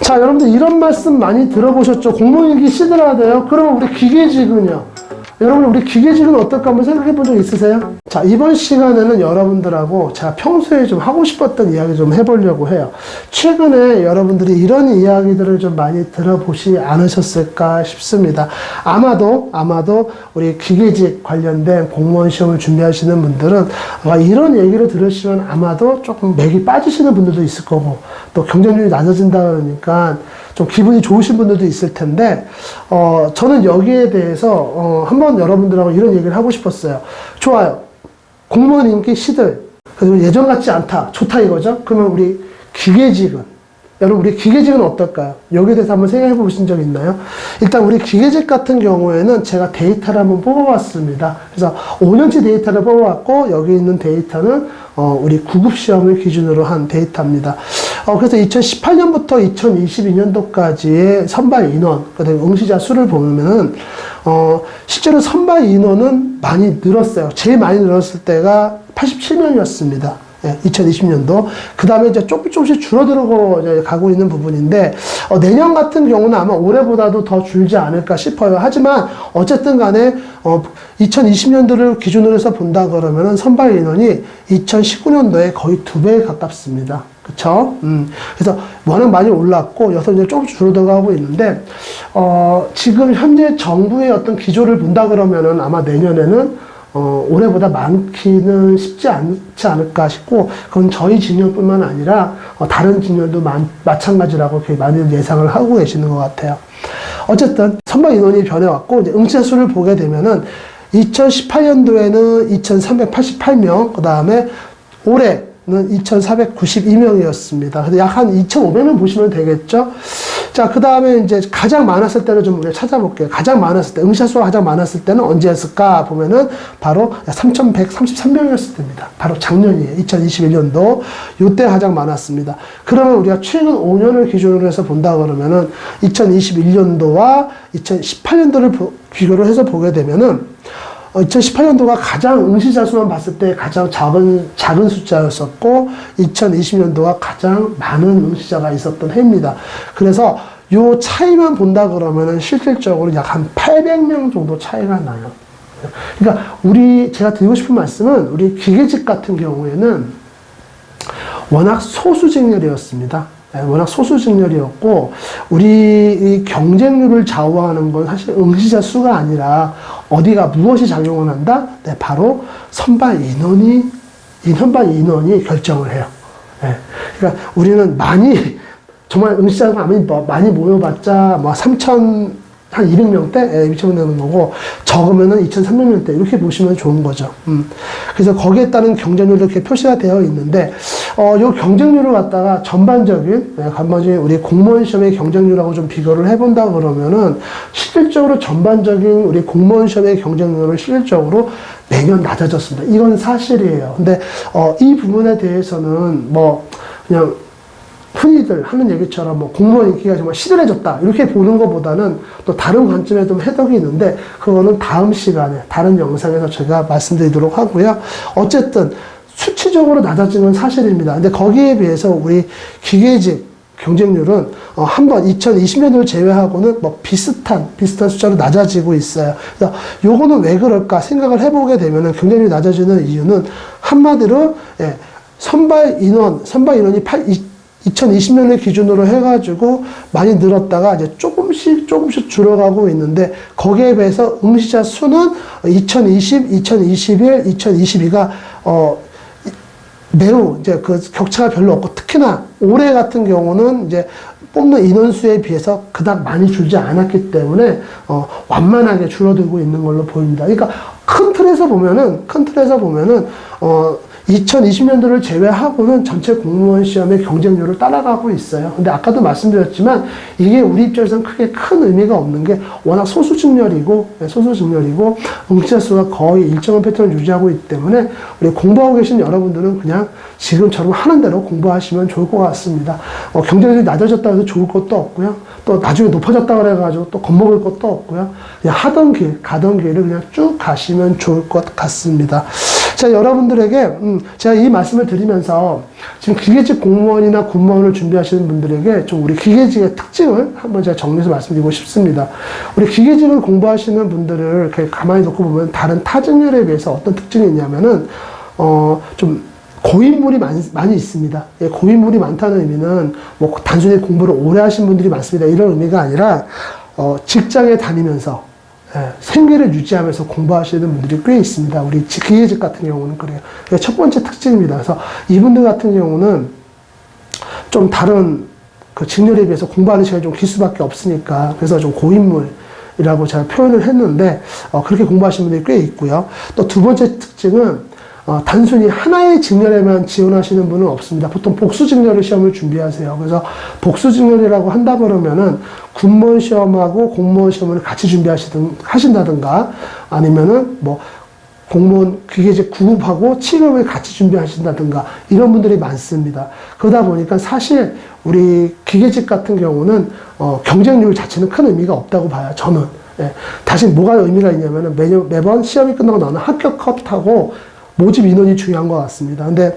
자, 여러분들 이런 말씀 많이 들어보셨죠? 공무원이기 시들하대요. 그러면 우리 기계직은요? 여러분 우리 기계직은 어떨까 한번 생각해 본 적 있으세요? 자, 이번 시간에는 여러분들하고 제가 평소에 좀 하고 싶었던 이야기 좀 해보려고 해요. 최근에 여러분들이 이런 이야기들을 좀 많이 들어보시 않으셨을까 싶습니다. 아마도 우리 기계직 관련된 공무원 시험을 준비하시는 분들은 아마 이런 얘기를 들으시면 아마도 조금 맥이 빠지시는 분들도 있을 거고, 또 경쟁률이 낮아진다 그러니까 좀 기분이 좋으신 분들도 있을 텐데, 저는 여기에 대해서 한번 여러분들하고 이런 얘기를 하고 싶었어요. 좋아요. 공무원 인기 시들. 그래서 예전 같지 않다. 좋다 이거죠? 그러면 우리 기계직은? 여러분 우리 기계직은 어떨까요? 여기에 대해서 한번 생각해 보신 적 있나요? 일단 우리 기계직 같은 경우에는 제가 데이터를 한번 뽑아봤습니다. 그래서 5년치 데이터를 뽑아봤고, 여기 있는 데이터는 우리 구급시험을 기준으로 한 데이터입니다. 그래서 2018년부터 2022년도까지의 선발 인원, 그다음에 응시자 수를 보면은, 실제로 선발 인원은 많이 늘었어요. 제일 많이 늘었을 때가 87명이었습니다. 예, 2020년도. 그 다음에 이제 조금씩 줄어들고 이제 가고 있는 부분인데, 내년 같은 경우는 아마 올해보다도 더 줄지 않을까 싶어요. 하지만, 어쨌든 간에, 2020년도를 기준으로 해서 본다 그러면은 선발 인원이 2019년도에 거의 2배에 가깝습니다. 그쵸? 그래서 워낙 많이 올랐고, 여기서 이제 조금씩 줄어들어가고 있는데, 지금 현재 정부의 어떤 기조를 본다 그러면은 아마 내년에는 올해보다 많기는 쉽지 않지 않을까 싶고, 그건 저희 진열뿐만 아니라 다른 진열도 마찬가지라고 이렇게 많이 예상을 하고 계시는 것 같아요. 어쨌든 선발 인원이 변해왔고, 이제 응시자 수를 보게 되면은 2018년도에는 2,388명, 그 다음에 올해는 2,492명이었습니다. 그래서 약 한 2,500명 보시면 되겠죠? 자, 그 다음에 이제 가장 많았을 때를 좀 우리가 찾아볼게요. 가장 많았을 때, 응시자 수가 가장 많았을 때는 언제였을까 보면은 바로 3,133명이었을 때입니다. 바로 작년이에요. 2021년도. 요때 가장 많았습니다. 그러면 우리가 최근 5년을 기준으로 해서 본다 그러면은 2021년도와 2018년도를 비교를 해서 보게 되면은 2018년도가 가장 응시자 수만 봤을 때 가장 작은 숫자였었고, 2020년도가 가장 많은 응시자가 있었던 해입니다. 그래서 요 차이만 본다 그러면은 실질적으로 약 한 800명 정도 차이가 나요. 그러니까 제가 드리고 싶은 말씀은, 우리 기계직 같은 경우에는 워낙 소수직렬이었습니다. 워낙 소수직렬이었고, 우리 이 경쟁률을 좌우하는 건 사실 응시자 수가 아니라 어디가 무엇이 작용을 한다? 네, 바로 선발 인원이 결정을 해요. 네. 그러니까 우리는 정말 응시자가 많이 모여봤자 3,200명대? 입청되는 거고, 적으면은 2,300명대. 이렇게 보시면 좋은 거죠. 그래서 거기에 따른 경쟁률도 이렇게 표시가 되어 있는데, 요 경쟁률을 갖다가 전반적인 우리 공무원 시험의 경쟁률하고 좀 비교를 해본다 그러면은, 실질적으로 전반적인 우리 공무원 시험의 경쟁률은 실질적으로 매년 낮아졌습니다. 이건 사실이에요. 근데, 이 부분에 대해서는 그냥, 흔히들 하는 얘기처럼 공무원 인기가 정말 시들해졌다 이렇게 보는 것보다는 또 다른 관점에 좀 해석이 있는데, 그거는 다음 시간에 다른 영상에서 제가 말씀드리도록 하고요. 어쨌든 수치적으로 낮아진 건 사실입니다. 근데 거기에 비해서 우리 기계직 경쟁률은 한번 2020년도를 제외하고는 비슷한 숫자로 낮아지고 있어요. 그래서 요거는 왜 그럴까 생각을 해보게 되면은, 경쟁률이 낮아지는 이유는 한마디로 선발 인원이 2020년을 기준으로 해가지고 많이 늘었다가 이제 조금씩 줄어가고 있는데, 거기에 비해서 응시자 수는 2020, 2021, 2022가 매우 이제 그 격차가 별로 없고, 특히나 올해 같은 경우는 이제 뽑는 인원수에 비해서 그닥 많이 줄지 않았기 때문에 완만하게 줄어들고 있는 걸로 보입니다. 그러니까 큰 틀에서 보면은 2020년도를 제외하고는 전체 공무원 시험의 경쟁률을 따라가고 있어요. 근데 아까도 말씀드렸지만, 이게 우리 입장에서는 크게 큰 의미가 없는 게 워낙 소수직렬이고, 응시자 수가 거의 일정한 패턴을 유지하고 있기 때문에, 우리 공부하고 계신 여러분들은 그냥 지금처럼 하는 대로 공부하시면 좋을 것 같습니다. 경쟁률이 낮아졌다고 해서 좋을 것도 없고요. 또 나중에 높아졌다고 그래가지고 또 겁먹을 것도 없고요. 그냥 가던 길을 그냥 쭉 가시면 좋을 것 같습니다. 자, 여러분들에게 제가 이 말씀을 드리면서 지금 기계직 공무원이나 군무원을 준비하시는 분들에게 좀 우리 기계직의 특징을 한번 제가 정리해서 말씀드리고 싶습니다. 우리 기계직을 공부하시는 분들을 이렇게 가만히 놓고 보면 다른 타 직렬에 비해서 어떤 특징이 있냐면은 좀 고인물이 많이 있습니다. 예, 고인물이 많다는 의미는 뭐 단순히 공부를 오래 하신 분들이 많습니다. 이런 의미가 아니라 직장에 다니면서 생계를 유지하면서 공부하시는 분들이 꽤 있습니다. 우리 기계직 같은 경우는 그래요. 그게 첫 번째 특징입니다. 그래서 이분들 같은 경우는 좀 다른 그 직렬에 비해서 공부하는 시간이 좀 길 수밖에 없으니까 그래서 좀 고인물이라고 제가 표현을 했는데 그렇게 공부하시는 분들이 꽤 있고요. 또 두 번째 특징은 단순히 하나의 직렬에만 지원하시는 분은 없습니다. 보통 복수 직렬을 시험을 준비하세요. 그래서 복수 직렬이라고 한다 그러면은 군무원 시험하고 공무원 시험을 같이 하신다든가 아니면은 뭐 공무원 기계직 9급하고 7급을 같이 준비하신다든가 이런 분들이 많습니다. 그러다 보니까 사실 우리 기계직 같은 경우는 경쟁률 자체는 큰 의미가 없다고 봐요. 저는. 예. 다시 뭐가 의미가 있냐면은 매번 시험이 끝나고 나는 합격 컷하고 모집 인원이 중요한 것 같습니다. 근데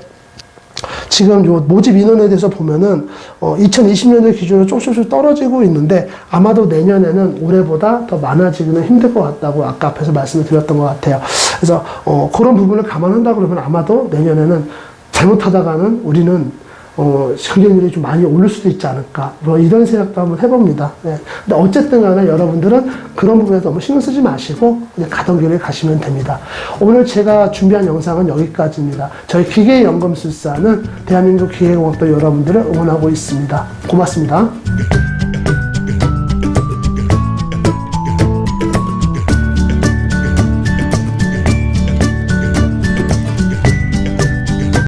지금 요 모집 인원에 대해서 보면은 2020년을 기준으로 조금씩 떨어지고 있는데 아마도 내년에는 올해보다 더 많아지기는 힘들 것 같다고 아까 앞에서 말씀을 드렸던 것 같아요. 그래서 그런 부분을 감안한다 그러면 아마도 내년에는 잘못하다가는 우리는 경쟁률이 좀 많이 오를 수도 있지 않을까 뭐 이런 생각도 한번 해봅니다. 네. 근데 어쨌든 간에 여러분들은 그런 부분에 너무 신경 쓰지 마시고 그냥 가던 길을 가시면 됩니다. 오늘 제가 준비한 영상은 여기까지입니다. 저희 기계연금술사는 대한민국 기계공학도 여러분들을 응원하고 있습니다. 고맙습니다.